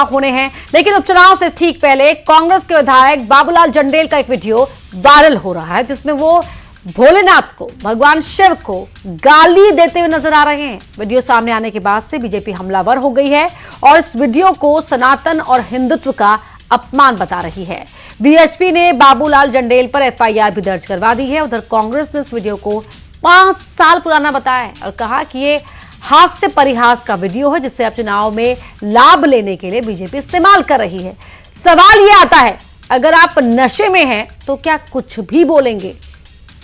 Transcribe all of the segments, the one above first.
होने हैं, लेकिन उपचुनाव से ठीक पहले कांग्रेस के विधायक बाबूलाल जंडेल का एक वीडियो वायरल हो रहा है, जिसमें वो भोलेनाथ को, भगवान शिव को गाली देते हुए नजर आ रहे हैं। वीडियो सामने आने के बाद से बीजेपी हमलावर हो गई है और इस वीडियो को सनातन और हिंदुत्व का अपमान बता रही है। बीएचपी ने बाबूलाल जंडेल पर एफआईआर भी दर्ज करवा दी है। उधर कांग्रेस ने इस वीडियो को 5 साल पुराना बताया है और कहा कि ये हास्य परिहास का वीडियो है, जिससे अब चुनाव में लाभ लेने के लिए बीजेपी इस्तेमाल कर रही है। सवाल यह आता है, अगर आप नशे में हैं तो क्या कुछ भी बोलेंगे,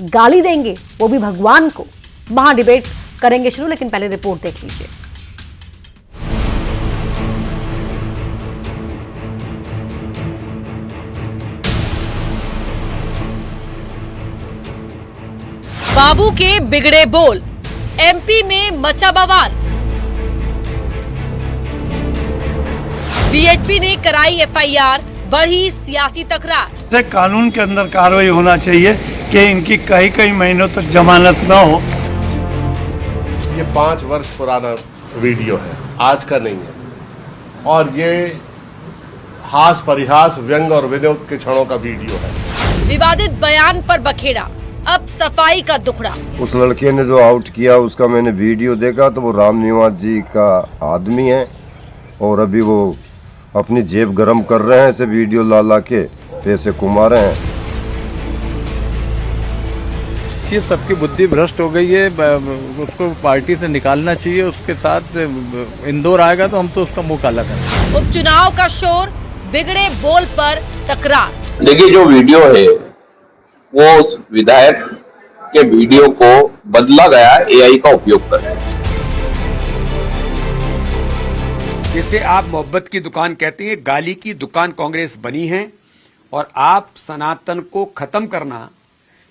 गाली देंगे, वो भी भगवान को? महाडिबेट करेंगे शुरू, लेकिन पहले रिपोर्ट देख लीजिए। बाबू के बिगड़े बोल, एमपी में मचा बवाल। बीएचपी ने कराई एफआईआर, बढ़ी सियासी तकरार। कानून के अंदर कार्रवाई होना चाहिए कि इनकी कई महीनों तक जमानत न हो। ये 5 वर्ष पुराना वीडियो है, आज का नहीं है, और ये हास परिहास, व्यंग और विनोद के क्षणों का वीडियो है। विवादित बयान पर बखेड़ा, अब सफाई का दुखड़ा। उस लड़के ने जो आउट किया उसका मैंने वीडियो देखा तो वो राम निवास जी का आदमी है और अभी वो अपनी जेब गरम कर रहे हैं, ऐसे वीडियो ला के पैसे कमा रहे हैं। ये सबकी बुद्धि भ्रष्ट हो गई है, उसको पार्टी से निकालना चाहिए। उसके साथ इंदौर आएगा तो हम तो उसका मुंह काला करेंगे। उपचुनाव का शोर, बिगड़े बोल पर तकरार। देखिए, जो वीडियो है वो उस विधायक के वीडियो को बदला गया एआई का उपयोग कर। जिसे आप मोहब्बत की दुकान कहते हैं, गाली की दुकान कांग्रेस बनी है और आप सनातन को खत्म करना,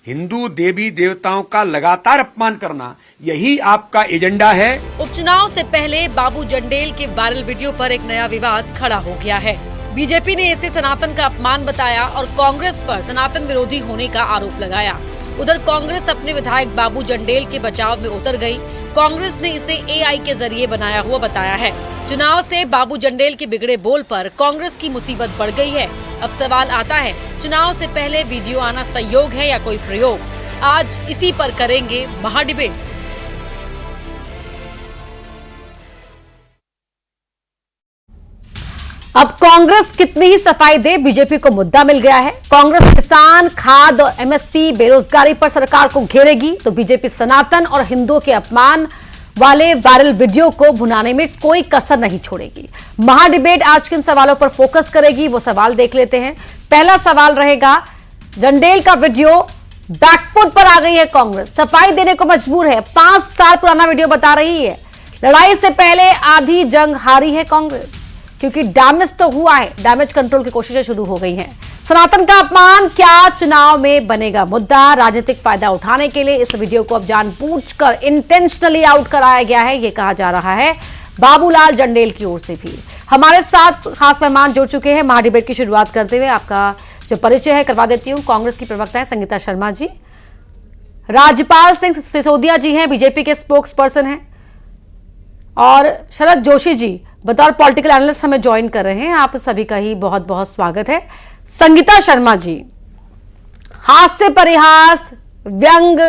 हिंदू देवी देवताओं का लगातार अपमान करना, यही आपका एजेंडा है। उपचुनाव से पहले बाबू जंडेल के वायरल वीडियो पर एक नया विवाद खड़ा हो गया है। बीजेपी ने इसे सनातन का अपमान बताया और कांग्रेस पर सनातन विरोधी होने का आरोप लगाया। उधर कांग्रेस अपने विधायक बाबू जंडेल के बचाव में उतर गई। कांग्रेस ने इसे एआई के जरिए बनाया हुआ बताया है। चुनाव से बाबू जंडेल के बिगड़े बोल पर कांग्रेस की मुसीबत बढ़ गई है। अब सवाल आता है, चुनाव से पहले वीडियो आना संयोग है या कोई प्रयोग? आज इसी पर करेंगे महाडिबेट। अब कांग्रेस कितनी ही सफाई दे, बीजेपी को मुद्दा मिल गया है। कांग्रेस किसान, खाद और एमएसपी, बेरोजगारी पर सरकार को घेरेगी तो बीजेपी सनातन और हिंदुओं के अपमान वाले वायरल वीडियो को भुनाने में कोई कसर नहीं छोड़ेगी। महाडिबेट आज किन सवालों पर फोकस करेगी, वो सवाल देख लेते हैं। पहला सवाल रहेगा, जंडेल का वीडियो बैकफुट पर आ गई है कांग्रेस, सफाई देने को मजबूर है। 5 साल पुराना वीडियो बता रही है, लड़ाई से पहले आधी जंग हारी है कांग्रेस, क्योंकि डैमेज तो हुआ है, डैमेज कंट्रोल की कोशिशें शुरू हो गई हैं। सनातन का अपमान क्या चुनाव में बनेगा मुद्दा? राजनीतिक फायदा उठाने के लिए इस वीडियो को अब जानबूझकर इंटेंशनली आउट कराया गया है, यह कहा जा रहा है बाबूलाल जंडेल की ओर से भी। हमारे साथ खास मेहमान जुड़ चुके हैं। महाडिबेट की शुरुआत करते हुए आपका जो परिचय है करवा देती हूं। कांग्रेस की प्रवक्ता है संगीता शर्मा जी, राजपाल सिंह सिसोदिया जी हैं, बीजेपी के स्पोक्स पर्सन हैं, और शरद जोशी जी बतौर पॉलिटिकल एनालिस्ट हमें ज्वाइन कर रहे हैं। आप सभी का ही बहुत बहुत स्वागत है। संगीता शर्मा जी, हास्य परिहास, व्यंग,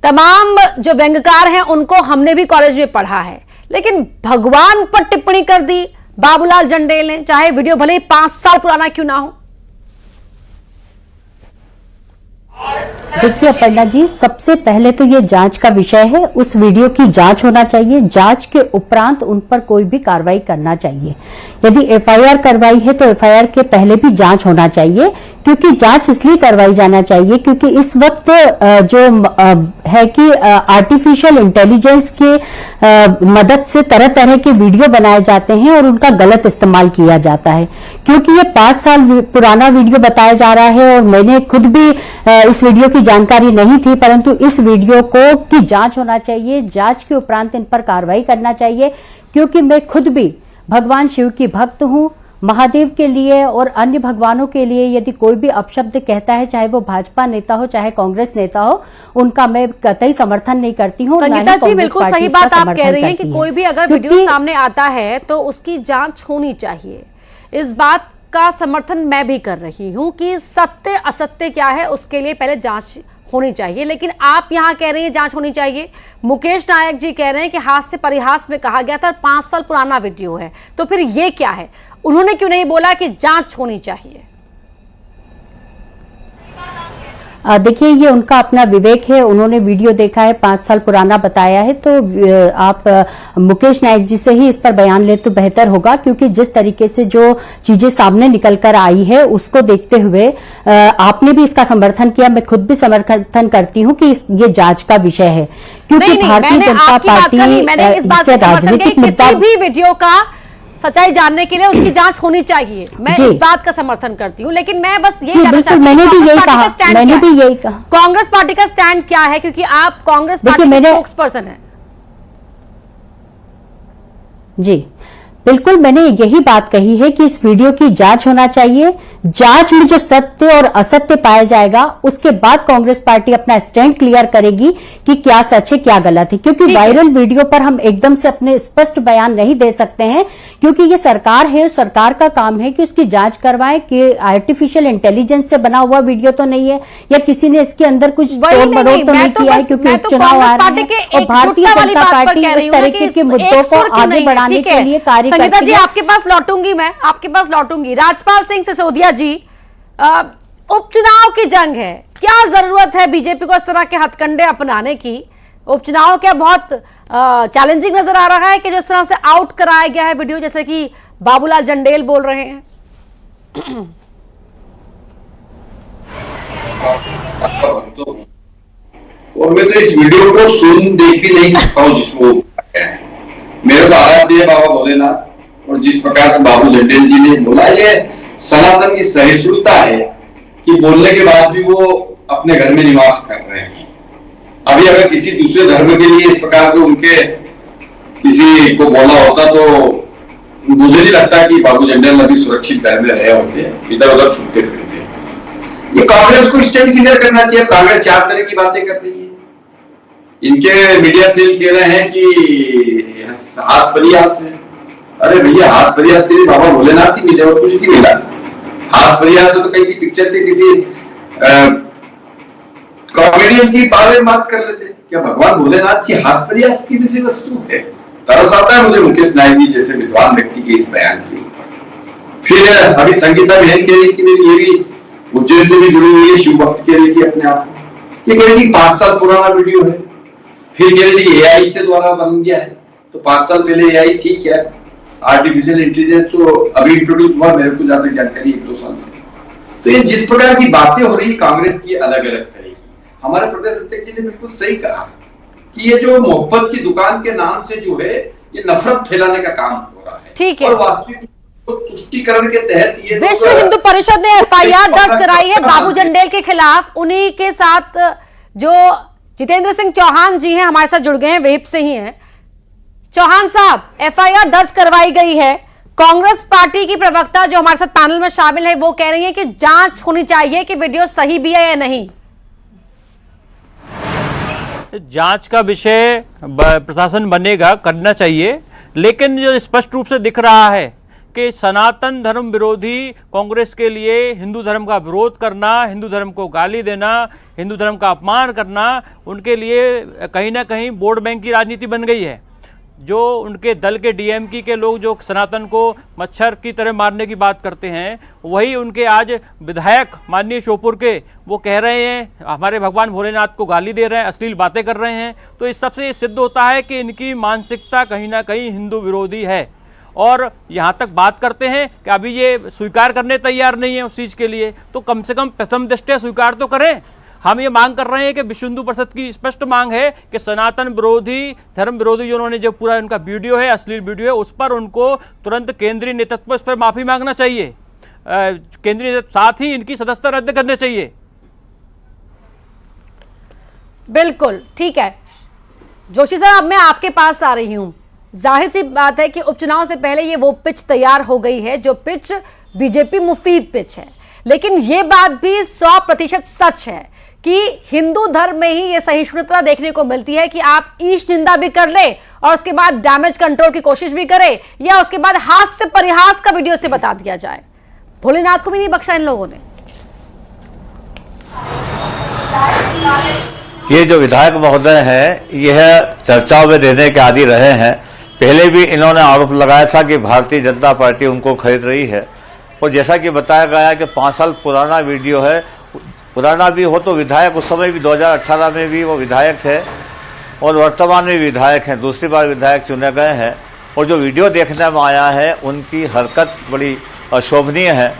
तमाम जो व्यंगकार हैं उनको हमने भी कॉलेज में पढ़ा है, लेकिन भगवान पर टिप्पणी कर दी बाबूलाल जंडेल ने, चाहे वीडियो भले ही 5 साल पुराना क्यों ना हो। देखिए अपर्णा जी, सबसे पहले तो ये जांच का विषय है, उस वीडियो की जांच होना चाहिए। जांच के उपरांत उन पर कोई भी कार्रवाई करना चाहिए। यदि एफआईआर करवाई है तो एफआईआर के पहले भी जांच होना चाहिए, क्योंकि जांच इसलिए करवाई जाना चाहिए क्योंकि इस वक्त जो है कि आर्टिफिशियल इंटेलिजेंस के मदद से तरह तरह के वीडियो बनाए जाते हैं और उनका गलत इस्तेमाल किया जाता है। क्योंकि ये 5 साल पुराना वीडियो बताया जा रहा है और मैंने खुद भी इस वीडियो की जानकारी नहीं थी, परंतु इस वीडियो को की जांच होना चाहिए। जांच के उपरांत इन पर कार्रवाई करना चाहिए, क्योंकि मैं खुद भी भगवान शिव की भक्त हूं, महादेव के लिए और अन्य भगवानों के लिए यदि कोई भी अपशब्द कहता है, चाहे वो भाजपा नेता हो चाहे कांग्रेस नेता हो, उनका मैं कतई समर्थन नहीं करती हूँ। संगीता जी, बिल्कुल सही बात आप कह रही हैं कि कोई भी अगर वीडियो सामने आता है तो उसकी जांच होनी चाहिए। इस बात का समर्थन मैं भी कर रही हूं कि सत्य असत्य क्या है उसके लिए पहले जांच होनी चाहिए, लेकिन आप यहां कह रहे हैं जांच होनी चाहिए। मुकेश नायक जी कह रहे हैं कि हास से परिहास में कहा गया था 5 साल पुराना वीडियो है, तो फिर ये क्या है? उन्होंने क्यों नहीं बोला कि जांच होनी चाहिए? देखिए, ये उनका अपना विवेक है, उन्होंने वीडियो देखा है, 5 साल पुराना बताया है, तो आप मुकेश नायक जी से ही इस पर बयान ले तो बेहतर होगा, क्योंकि जिस तरीके से जो चीजें सामने निकल कर आई है उसको देखते हुए आपने भी इसका समर्थन किया, मैं खुद भी समर्थन करती हूँ कि ये जांच का विषय है, क्योंकि भारतीय जनता पार्टी से राजनीतिक मुद्दा भी वीडियो का सच्चाई जानने के लिए उसकी जांच होनी चाहिए, मैं इस बात का समर्थन करती हूँ। लेकिन मैं बस यही जानना चाहती हूँ, मैंने भी यही कहा कांग्रेस पार्टी का स्टैंड क्या है, क्योंकि आप कांग्रेस पार्टी के स्पोक्स पर्सन हैं। जी बिल्कुल, मैंने यही बात कही है कि इस वीडियो की जांच होना चाहिए। जांच में जो सत्य और असत्य पाया जाएगा उसके बाद कांग्रेस पार्टी अपना स्टैंड क्लियर करेगी कि क्या सच है क्या गलत है, क्योंकि वायरल वीडियो पर हम एकदम से अपने स्पष्ट बयान नहीं दे सकते हैं, क्योंकि ये सरकार है, सरकार का काम है कि उसकी जांच करवाए कि आर्टिफिशियल इंटेलिजेंस से बना हुआ वीडियो तो नहीं है या किसी ने इसके अंदर कुछ तोड़ मरोड़ तो नहीं किया है, क्योंकि उपचुनाव आ रहे हैं और भारतीय जनता पार्टी इस तरीके के मुद्दों को आगे बढ़ाने के लिए कार्य संगीता जी, आपके पास लौटूंगी, मैं आपके पास लौटूंगी। राजपाल सिंह सिसोदिया जी, उपचुनाव की जंग है, क्या जरूरत है बीजेपी को इस तरह के हथकंडे अपनाने की? उपचुनाव क्या बहुत चैलेंजिंग नजर आ रहा है कि जिस तरह से आउट कराया गया है वीडियो, जैसे कि बाबूलाल जंडेल बोल रहे हैं? और मैं तो इस वीडियो को सुन देख भी नहीं सकता हूँ जिसको मेरे को आराध्य बाबा भोलेनाथ और जिस प्रकार से बाबू जंडेल जी ने बोला, ये सनातन की सहिष्णुता है कि बोलने के बाद भी वो अपने घर में निवास कर रहे हैं। अभी अगर किसी दूसरे धर्म के लिए इस प्रकार से उनके किसी को बोला होता तो मुझे नहीं लगता कि बाबू जंडेल अभी सुरक्षित घर में रहे होते, इधर उधर छूटते फिरते। ये कांग्रेस को स्टैंड क्लियर करना चाहिए। कांग्रेस 4 तरह की बातें कर रही है, इनके मीडिया सेल कह रहे हैं कि हास परिहास है। अरे भैया, हास परिहास के लिए बाबा भोलेनाथ ही मिले और कुछ नहीं मिला। हास परिहास तो कहीं की पिक्चर के किसी कॉमेडियन की बारे में बात कर लेते, क्या भगवान भोलेनाथ जी हास परिहास की विषय वस्तु है? तरस आता है मुझे मुकेश नायक जी जैसे विद्वान व्यक्ति के इस बयान की। फिर अभी संगीता बहन कह रही थी, ये भी उज्जैन से भी जुड़ी हुई है, शिव भक्त कह रही थी अपने आप को, ये कह रही थी 5 साल पुराना वीडियो है। फिर कह रही थी एआई से द्वारा बन गया है, तो 5 साल पहले एआई थी क्या? आर्टिफिशियल इंटेलिजेंस तो अभी इंट्रोड्यूस हुआ, मेरे को ज्यादा जानकारी 1-2 साल से। तो ये जिस प्रकार की बातें हो रही है कांग्रेस की अलग अलग तरह की, हमारे प्रदेश अध्यक्ष जी ने बिल्कुल सही कहा कि ये जो मोहब्बत की दुकान के नाम से जो है ये नफरत फैलाने का काम हो रहा है। ठीक है, और वास्तविक तुष्टिकरण के तहत ये विश्व हिंदू परिषद ने एफआईआर दर्ज कराई है बाबू जंडेल के खिलाफ। उन्हीं के साथ जो जितेंद्र सिंह चौहान जी हैं हमारे साथ जुड़ गए हैं, वेब से ही हैं। चौहान साहब, एफआईआर दर्ज करवाई गई है। कांग्रेस पार्टी की प्रवक्ता जो हमारे साथ पैनल में शामिल है वो कह रही है कि जांच होनी चाहिए कि वीडियो सही भी है या नहीं। जांच का विषय प्रशासन बनेगा, करना चाहिए, लेकिन जो स्पष्ट रूप से दिख रहा है कि सनातन धर्म विरोधी कांग्रेस के लिए हिंदू धर्म का विरोध करना, हिंदू धर्म को गाली देना, हिंदू धर्म का अपमान करना उनके लिए कहीं ना कहीं वोट बैंक की राजनीति बन गई है। जो उनके दल के डीएमके के लोग जो सनातन को मच्छर की तरह मारने की बात करते हैं, वही उनके आज विधायक माननीय श्योपुर के वो कह रहे हैं हमारे भगवान भोलेनाथ को गाली दे रहे हैं, अश्लील बातें कर रहे हैं। तो इस सबसे सिद्ध होता है कि इनकी मानसिकता कहीं ना कहीं हिंदू विरोधी है। और यहाँ तक बात करते हैं कि अभी ये स्वीकार करने तैयार नहीं है उस चीज़ के लिए, तो कम से कम प्रथम दृष्टया स्वीकार तो करें। हम ये मांग कर रहे हैं कि विश्व हिंदू परिषद की स्पष्ट मांग है कि सनातन विरोधी, धर्म विरोधी जो उन्होंने जो पूरा उनका वीडियो है, अश्लील वीडियो है, उस पर उनको तुरंत केंद्रीय नेतृत्व इस पर माफी मांगना चाहिए। केंद्रीय साथ ही इनकी सदस्यता रद्द करनी चाहिए। बिल्कुल ठीक है जोशी साहब, मैं आपके पास आ रही हूं। जाहिर सी बात है कि उपचुनाव से पहले ये वो पिच तैयार हो गई है जो पिच बीजेपी मुफीद पिच है, लेकिन ये बात भी 100% सच है कि हिंदू धर्म में ही ये सहिष्णुता देखने को मिलती है कि आप ईश निंदा भी कर ले और उसके बाद डैमेज कंट्रोल की कोशिश भी करे, या उसके बाद हास्य परिहास का वीडियो से बता दिया जाए। भोलेनाथ को भी नहीं बख्शा इन लोगों ने। ये जो विधायक महोदय हैं, यह चर्चाओं में रहने के आदी रहे हैं। पहले भी इन्होंने आरोप लगाया था कि भारतीय जनता पार्टी उनको खरीद रही है, और जैसा कि बताया गया है कि 5 साल पुराना वीडियो है। पुराना भी हो तो विधायक उस समय भी 2018 में भी वो विधायक थे और वर्तमान में विधायक हैं, दूसरी बार विधायक चुने गए हैं। और जो वीडियो देखने में आया है उनकी हरकत बड़ी अशोभनीय है।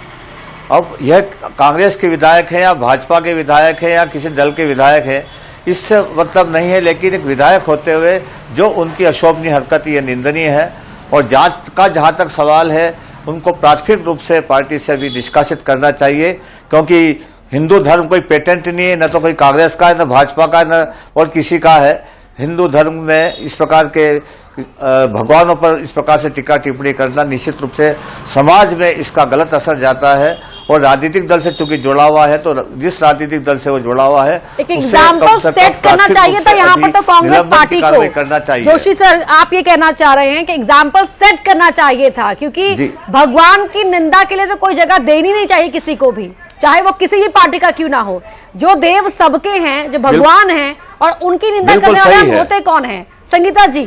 अब यह कांग्रेस के विधायक हैं या भाजपा के विधायक हैं या किसी दल के विधायक हैं, इससे मतलब नहीं है, लेकिन एक विधायक होते हुए जो उनकी अशोभनीय हरकत ये निंदनीय है। और जांच का जहां तक सवाल है, उनको प्राथमिक रूप से पार्टी से भी निष्कासित करना चाहिए, क्योंकि हिंदू धर्म कोई पेटेंट नहीं है, न तो कोई कांग्रेस का है, न भाजपा का, न और किसी का है। हिंदू धर्म में इस प्रकार के भगवानों पर इस प्रकार से टीका टिप्पणी करना निश्चित रूप से समाज में इसका गलत असर जाता है। और राजनीतिक दल से चूंकि जुड़ा हुआ है, तो जिस राजनीतिक दल से वो जुड़ा हुआ है, एक एग्जाम्पल सेट करना चाहिए था यहाँ पर तो कांग्रेस पार्टी को करना चाहिए। जोशी सर, आप ये कहना चाह रहे हैं कि एग्जाम्पल सेट करना चाहिए था, क्योंकि भगवान की निंदा के लिए तो कोई जगह देनी नहीं चाहिए किसी को भी, चाहे वो किसी भी पार्टी का क्यों ना हो। जो देव सबके हैं, जो भगवान हैं, और उनकी निंदा करने वाले होते कौन है? संगीता जी।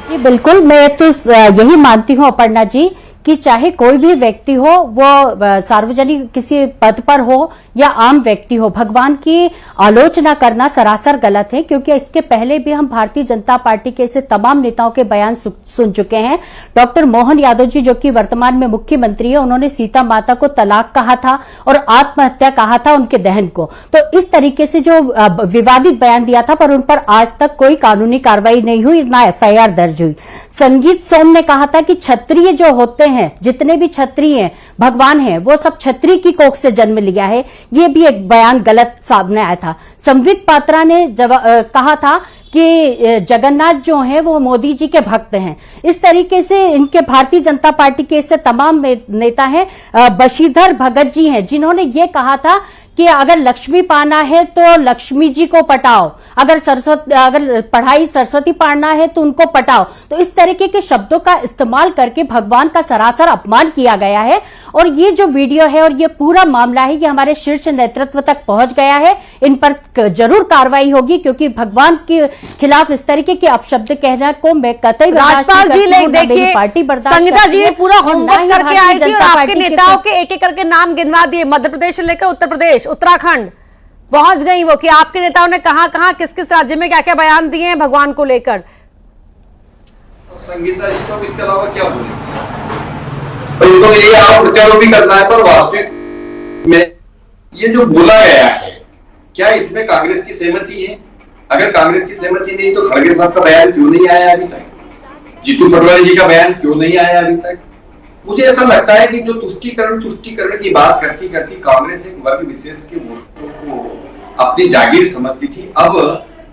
जी बिल्कुल, मैं तो यही मानती हूँ अपर्णा जी कि चाहे कोई भी व्यक्ति हो, वो सार्वजनिक किसी पद पर हो या आम व्यक्ति हो, भगवान की आलोचना करना सरासर गलत है। क्योंकि इसके पहले भी हम भारतीय जनता पार्टी के ऐसे तमाम नेताओं के बयान सुन चुके हैं। डॉक्टर मोहन यादव जी, जो कि वर्तमान में मुख्यमंत्री है, उन्होंने सीता माता को तलाक कहा था और आत्महत्या कहा था उनके दहन को। तो इस तरीके से जो विवादित बयान दिया था, पर उन पर आज तक कोई कानूनी कार्रवाई नहीं हुई, ना FIR दर्ज हुई। संगीत सोम ने कहा था कि क्षत्रिय जो होते हैं, जितने भी क्षत्रिय हैं, भगवान हैं, वो सब क्षत्रिय की कोख से जन्म लिया है। ये भी एक बयान गलत सामने आया था। संबित पात्रा ने कहा था कि जगन्नाथ जो हैं वो मोदी जी के भक्त हैं। इस तरीके से इनके भारतीय जनता पार्टी के इससे तमाम नेता हैं। बशीधर भगत जी हैं, जिन्होंने ये कहा था कि अगर लक्ष्मी पाना है तो लक्ष्मी जी को पटाओ, अगर पढ़ाई सरस्वती पढ़ना है तो उनको पटाओ। तो इस तरीके के शब्दों का इस्तेमाल करके भगवान का सरासर अपमान किया गया है। और ये जो वीडियो है और ये पूरा मामला है, ये हमारे शीर्ष नेतृत्व तक पहुंच गया है। इन पर जरूर कार्रवाई होगी, क्योंकि भगवान के खिलाफ इस तरीके के अपशब्द कहने को मैं कतई राजपाल जी देखिए, संगीता जी ये पूरा होमवर्क करके आई थी और आपके नेताओं के एक एक करके नाम गिनवा दिए, मध्य प्रदेश से लेकर उत्तर प्रदेश, उत्तराखंड पहुंच गई वो, कि आपके नेताओं ने कहां किस किस राज्य में क्या क्या बयान दिए हैं भगवान को लेकर। संगीता जी को इसके अलावा क्या बोले, तो ये आप प्रत्यारोप भी करना है, पर वास्तविक में ये जो बोला गया है, क्या इसमें कांग्रेस की सहमति है? अगर कांग्रेस की सहमति नहीं तो खड़गे साहब का बयान क्यों नहीं आया अभी तक? जीतू पटवारी जी का बयान क्यों नहीं आया अभी तक? मुझे ऐसा लगता है कि जो तुष्टीकरण की बात करती करती कांग्रेस एक वर्ग विशेष के वोटों को अपनी जागीर समझती थी। अब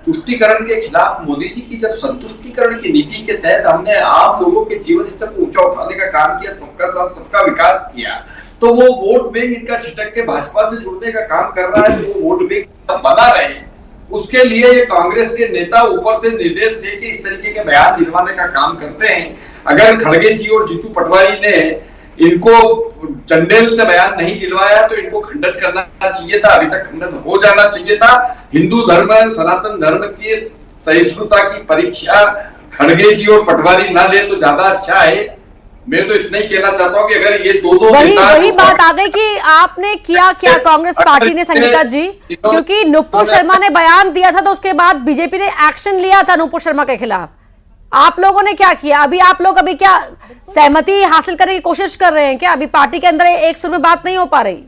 तुष्टीकरण के खिलाफ मोदी जी की जब संतुष्टीकरण की नीति के तहत हमने आम लोगों के जीवन स्तर को ऊंचा उठाने का काम किया, सबका साथ सबका विकास किया, तो वो वोट बैंक इनका छिटक के भाजपा से जुड़ने का काम कर रहा है। वो वोट बैंक बना रहे, उसके लिए ये कांग्रेस के नेता ऊपर से निर्देश दे के इस तरीके के बयान दिलवाने का काम करते हैं। अगर खड़गे जी और जीतू पटवारी ने इनको चंडेल से बयान नहीं दिलवाया तो इनको खंडन करना चाहिए था, अभी तक खंडन हो जाना चाहिए था। हिंदू धर्म, सनातन धर्म की सहिष्णुता की परीक्षा खड़गे जी और पटवारी ना ले तो ज्यादा अच्छा है। मैं तो इतना ही कहना चाहता हूँ कि अगर ये दोनों वही बात आ गई कि आपने किया क्या कांग्रेस पार्टी ने, संगीता जी, क्योंकि नुपुर शर्मा ने बयान दिया था तो उसके बाद बीजेपी ने एक्शन लिया था नुपुर शर्मा के खिलाफ। आप लोगों ने क्या किया? अभी आप लोग क्या सहमति हासिल करने की कोशिश कर रहे हैं क्या? अभी पार्टी के अंदर एक सुर में बात नहीं हो पा रही।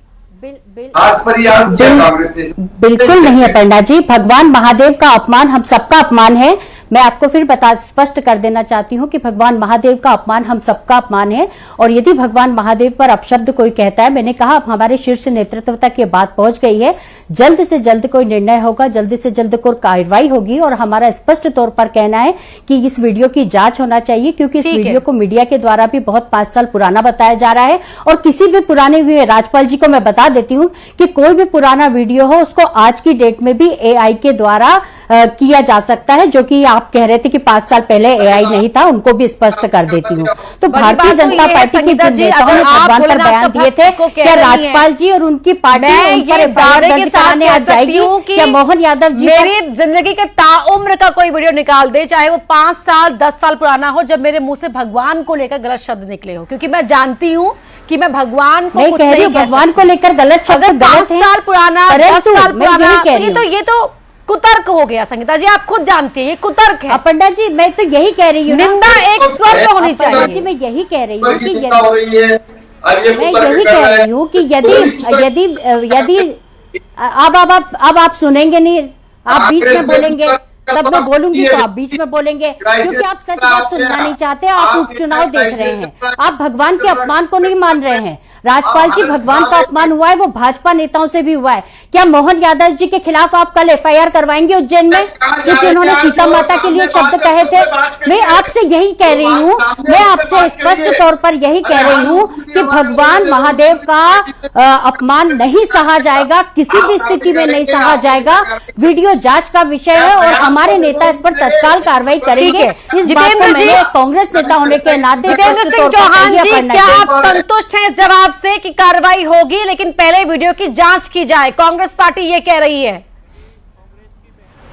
बिल्कुल नहीं अपर्णा जी, भगवान महादेव का अपमान हम सबका अपमान है। मैं आपको फिर स्पष्ट कर देना चाहती हूं कि भगवान महादेव का अपमान हम सबका अपमान है, और यदि भगवान महादेव पर अपशब्द कोई कहता है, मैंने कहा अब हमारे शीर्ष नेतृत्व तक ये बात पहुंच गई है, जल्द से जल्द कोई निर्णय होगा, जल्द से जल्द कोई कार्रवाई होगी, और हमारा स्पष्ट तौर पर कहना है कि इस वीडियो की जांच होना चाहिए, क्योंकि इस वीडियो को मीडिया के द्वारा भी बहुत 5 साल पुराना बताया जा रहा है। और किसी भी पुराने हुए, राजपाल जी को मैं बता देती हूं कि कोई भी पुराना वीडियो हो उसको आज की डेट में भी एआई के द्वारा किया जा सकता है, जो कि आप कह रहे थे कि 5 साल पहले एआई नहीं था, उनको भी स्पष्ट कर देती हूँ। तो भारतीय जनता पार्टी के जिन नेताओं ने भगवान पर बयान दिए थे, क्या राजपाल जी और उनकी पार्टी उन पर एफआईआर दर्ज कराने आ जाएगी? क्या मोहन यादव जी मेरी जिंदगी के ताउम्र का कोई वीडियो निकाल दे, चाहे वो 5 साल 10 साल पुराना हो, जब मेरे मुंह से भगवान को लेकर गलत शब्द निकले हो, क्योंकि मैं जानती हूँ कि मैं भगवान को कुछ नहीं भगवान को लेकर गलत शब्द, 5 साल पुराना 10 साल पुराना, ये तो कुतर्क हो गया। संगीता जी आप खुद जानती है ये कुतर्क है। पंडा जी मैं तो यही कह रही हूँ, निंदा एक स्वर पे होनी चाहिए। जी मैं यही कह रही हूँ कि यदि अब आप सुनेंगे नहीं, आप बीच में बोलेंगे, तब मैं बोलूंगी तो आप बीच में बोलेंगे, क्योंकि आप सच बात सुनना नहीं चाहते। आप उपचुनाव देख रहे हैं, आप भगवान के अपमान को नहीं मान रहे हैं। राजपाल जी भगवान का अपमान हुआ है, वो भाजपा नेताओं से भी हुआ है। क्या मोहन यादव जी के खिलाफ आप कल एफआईआर करवाएंगे उज्जैन में, क्योंकि उन्होंने सीता माता के लिए शब्द कहे थे? मैं आपसे यही कह रही हूँ, मैं आपसे स्पष्ट तौर पर यही कह रही हूँ कि भगवान महादेव का अपमान नहीं सहा जाएगा, किसी भी स्थिति में नहीं सहा जाएगा। वीडियो जांच का विषय है और हमारे नेता इस पर तत्काल कार्रवाई करेंगे। इस बात को मैंने कांग्रेस नेता होने के नाते जितेंद्र सिंह चौहान जी, क्या आप संतुष्ट हैं इस जवाब से कि कार्रवाई होगी, लेकिन पहले वीडियो की जांच की जाए? कांग्रेस पार्टी ये कह रही है।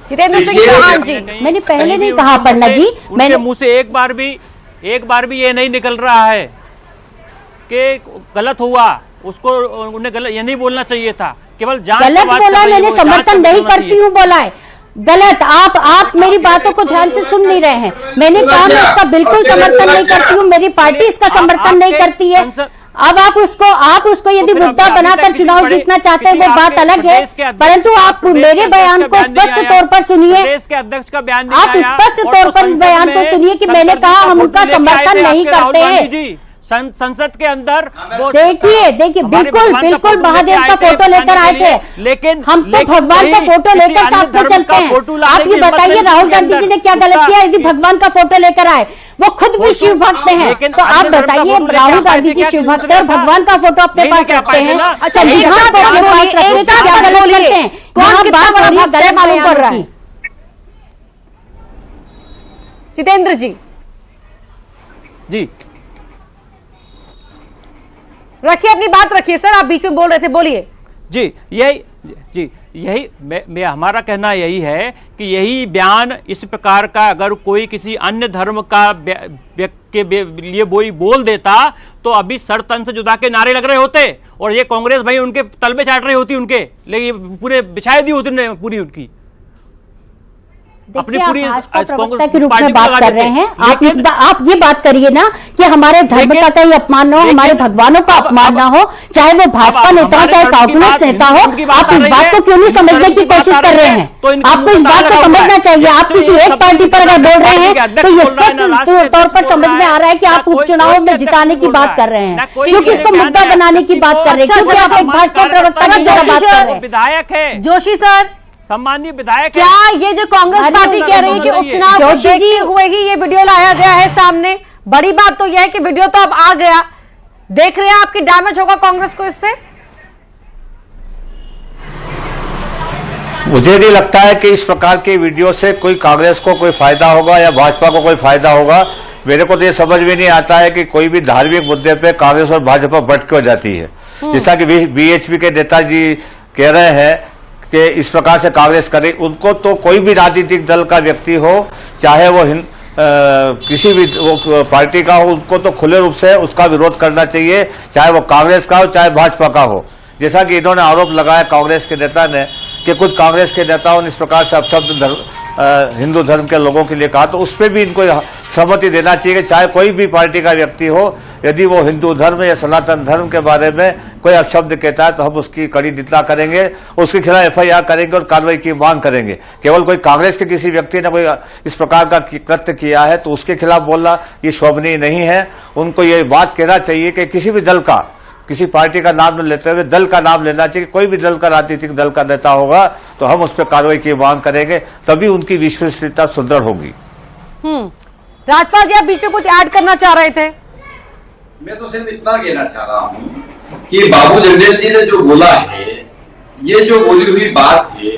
जितेंद्र सिंह चौहान जी, मैंने पहले नहीं कहा पन्ना जी, मैंने मुंह से एक बार भी ये नहीं निकल रहा है कि गलत हुआ, उसको उन्हें गलत ये नहीं बोलना चाहिए था, केवल जांच गलत बोला, मैंने समर्थन नहीं करती हूँ बोला है गलत। आप मेरी बातों को ध्यान से सुन नहीं रहे हैं। मैंने कहा मैं इसका बिल्कुल समर्थन नहीं करती हूँ, मेरी पार्टी इसका समर्थन नहीं करती है। अब आप उसको यदि मुद्दा बनाकर चुनाव जीतना चाहते हैं वो बात अलग है, परंतु आप मेरे बयान को स्पष्ट तौर पर सुनिए। प्रदेश के अध्यक्ष का बयान आप स्पष्ट तौर पर इस बयान को सुनिए कि मैंने कहा हम उनका समर्थन नहीं करते हैं। संसद के अंदर देखिए बिल्कुल महादेव का फोटो लेकर आए थे, लेकिन हम तो भगवान का फोटो लेकर साथ में चलते हैं। आप ये बताइए राहुल गांधी जी ने क्या गलत किया यदि भगवान का फोटो लेकर आए? वो खुद भी शिव भक्त हैं, तो आप बताइए राहुल गांधी जी शिव भक्त है और भगवान का फोटो अपने पास रखते हैं, संविधान को अपने पास रखते हैं, क्या गलत करते हैं? कौन कितना बड़ा भक्त है मालूम पड़ रहा है? जितेंद्र जी रखिए अपनी बात रखिए सर, आप बीच में बोल रहे थे, बोलिए। यही हमारा कहना यही है कि यही बयान इस प्रकार का अगर कोई किसी अन्य धर्म का के लिए वही बोल देता तो अभी सर तन से जुदा के नारे लग रहे होते और ये कांग्रेस भाई उनके तलबे चाट रही होती उनके, लेकिन पूरे बिछाई दी होती पूरी उनकी अपनी पूरी प्रवक्ता के रूप में बात कर रहे हैं। आप ये बात करिए ना कि हमारे धर्म का कहीं अपमान न हो, हमारे भगवानों का अपमान ना हो, चाहे वो भाजपा नेता हो चाहे कांग्रेस नेता हो। आप इस बात को क्यों नहीं समझने की कोशिश कर रहे हैं? आपको इस बात को समझना चाहिए। आप किसी एक पार्टी पर अगर बोल रहे हैं तो ये स्पष्ट तौर पर समझ में आ रहा है कि आप उपचुनाव में जिताने की बात कर रहे हैं, क्योंकि इसको मुद्दा बनाने की बात कर रहे हैं, क्योंकि आप एक भाजपा प्रवक्ता की तरह बात कर रहे हैं। विधायक है जोशी सर, सम्मानीय विधायक, क्या ये जो कांग्रेस पार्टी कह रही है कि उपचुनाव को देखते हुए ही ये वीडियो लाया गया है सामने? बड़ी बात तो यह है कि वीडियो तो अब आ गया, देख रहे हैं आपकी डैमेज होगा कांग्रेस को इससे? मुझे नहीं लगता है कि इस प्रकार के वीडियो से कोई कांग्रेस को कोई फायदा होगा या भाजपा को कोई फायदा होगा। मेरे को तो ये समझ में नहीं आता है कि कोई भी धार्मिक मुद्दे पे कांग्रेस और भाजपा बट क्यों जाती है। जैसा कि बीएचपी के नेताजी कह रहे हैं कि इस प्रकार से कांग्रेस करे, उनको तो कोई भी राजनीतिक दल का व्यक्ति हो, चाहे वो किसी भी पार्टी का हो, उनको तो खुले रूप से उसका विरोध करना चाहिए, चाहे वो कांग्रेस का हो चाहे भाजपा का हो। जैसा कि इन्होंने आरोप लगाया कांग्रेस के नेता ने कि कुछ कांग्रेस के नेताओं ने इस प्रकार से अपशब्द हिंदू धर्म के लोगों के लिए कहा, तो उस पर भी इनको सहमति देना चाहिए कि चाहे कोई भी पार्टी का व्यक्ति हो, यदि वो हिंदू धर्म या सनातन धर्म के बारे में कोई अपशब्द कहता है तो हम उसकी कड़ी निंदा करेंगे, उसके खिलाफ FIR करेंगे और कार्रवाई की मांग करेंगे। केवल कोई कांग्रेस के किसी व्यक्ति ने कोई इस प्रकार का कृत्य किया है तो उसके खिलाफ बोलना ये शोभनीय नहीं है। उनको ये बात कहना चाहिए कि किसी भी दल का, किसी पार्टी का नाम न लेते हुए दल का नाम लेना चाहिए। कोई भी दल का, राजनीतिक दल का नेता होगा तो हम उस पर कार्रवाई की मांग करेंगे, तभी उनकी विश्वसनीयता सुदृढ़ होगी। राजपाल जी, आप बीच में कुछ ऐड करना चाह रहे थे? मैं तो सिर्फ इतना कहना चाह रहा हूँ कि बाबू जंडेल जी ने जो बोला है, ये जो बोली हुई बात है,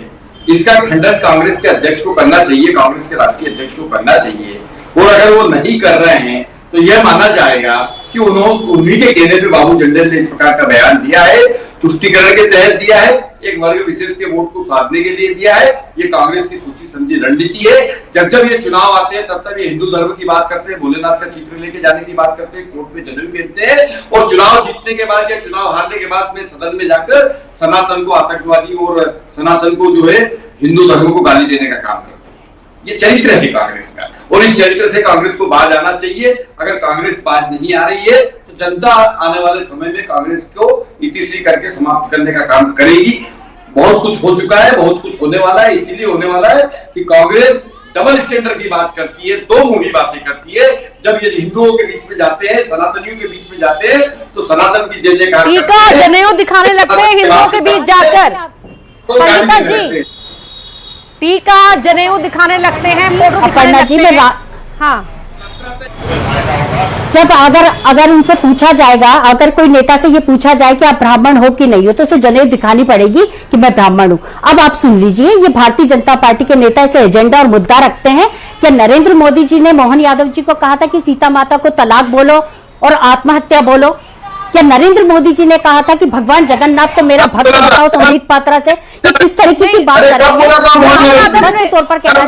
इसका खंडन कांग्रेस के अध्यक्ष को करना चाहिए, कांग्रेस के राष्ट्रीय अध्यक्ष को करना चाहिए। और अगर वो नहीं कर रहे हैं तो यह माना जाएगा कि उन्हीं के कहने पे बाबू जंडेल ने इस प्रकार का बयान दिया है, तुष्टिकरण के तहत दिया है, एक वर्ग विशेष के वोट को साधने के लिए दिया है। ये कांग्रेस की सोची समझी रणनीति है। जब जब ये चुनाव आते हैं तब तब ये हिंदू धर्म की बात करते हैं, भोलेनाथ का चित्र लेके जाने की बात करते हैं, कोर्ट में जनेऊ पहनते हैं, और चुनाव जीतने के बाद या चुनाव हारने के बाद में सदन में जाकर सनातन को आतंकवादी और सनातन को जो है हिंदू धर्म को गाली देने का काम करते हैं। ये चरित्र है कांग्रेस का, और इस चरित्र से कांग्रेस को बाज आना चाहिए। अगर कांग्रेस बाज नहीं आ रही है तो जनता आने वाले समय में कांग्रेस को इतिश्री करके समाप्त करने का काम करेगी। बहुत कुछ हो चुका है, बहुत कुछ होने वाला है, इसीलिए होने वाला है कि कांग्रेस डबल स्टैंडर्ड की बात करती है, दो मुंही बातें करती है। जब ये हिंदुओं के बीच में जाते हैं, सनातनियों के बीच में जाते हैं, तो सनातन की जय जयकार टीका जनेऊ दिखाने लगते हैं हिंदुओं के बीच जाकर। संगीता जी, टीका जनेऊ दिखाने लगते हैं, फोटो दिखाने लगते हैं। हाँ, जब अगर उनसे पूछा जाएगा, अगर कोई नेता से ये पूछा जाए कि आप ब्राह्मण हो कि नहीं हो, तो उसे जनेऊ दिखानी पड़ेगी कि मैं ब्राह्मण हूं। अब आप सुन लीजिए, ये भारतीय जनता पार्टी के नेता ऐसे एजेंडा और मुद्दा रखते हैं कि नरेंद्र मोदी जी ने मोहन यादव जी को कहा था कि सीता माता को तलाक बोलो और आत्महत्या बोलो, या नरेंद्र मोदी जी ने कहा था कि भगवान जगन्नाथ को मेरा भक्त बताओ संबित पात्रा से, किस तरीके की बात कर रहे हैं। तौर पर कहना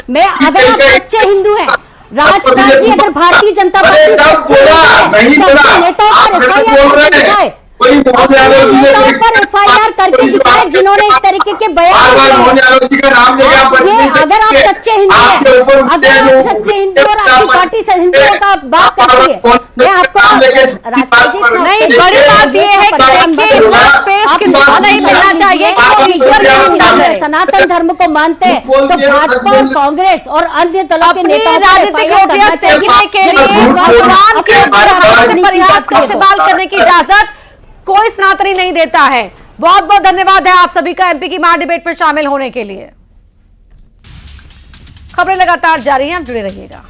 मैं, अगर आप सच्चे हिंदू हैं राजपाल जी, अगर भारतीय जनता पार्टी सच्चे नेताओं पर FIR करके दिखाए जिन्होंने इस तरीके के बयान दिए। अगर आप सच्चे हिंदू हैं, अगर आप सच्चे हिंदू और आपकी पार्टी से हिंदुओं का बात करती है, मैं आपको राजपाल जी नहीं, बड़ी बात यह है कि स्पेस किसी को नहीं मिलना चाहिए कि वो ईश्वर की निंदा करे। सनातन धर्म को मानते हैं तो भाजपा और कांग्रेस और अन्य दलों के नेताओं राजनीतिक रोटियां सेकने के लिए भगवान के ऊपर प्रयास का इस्तेमाल करने की इजाजत कोई सनातनी नहीं देता है। बहुत बहुत धन्यवाद है आप सभी का MP की मार डिबेट में शामिल होने के लिए। खबरें लगातार जारी हैं, आप जुड़े रहिएगा।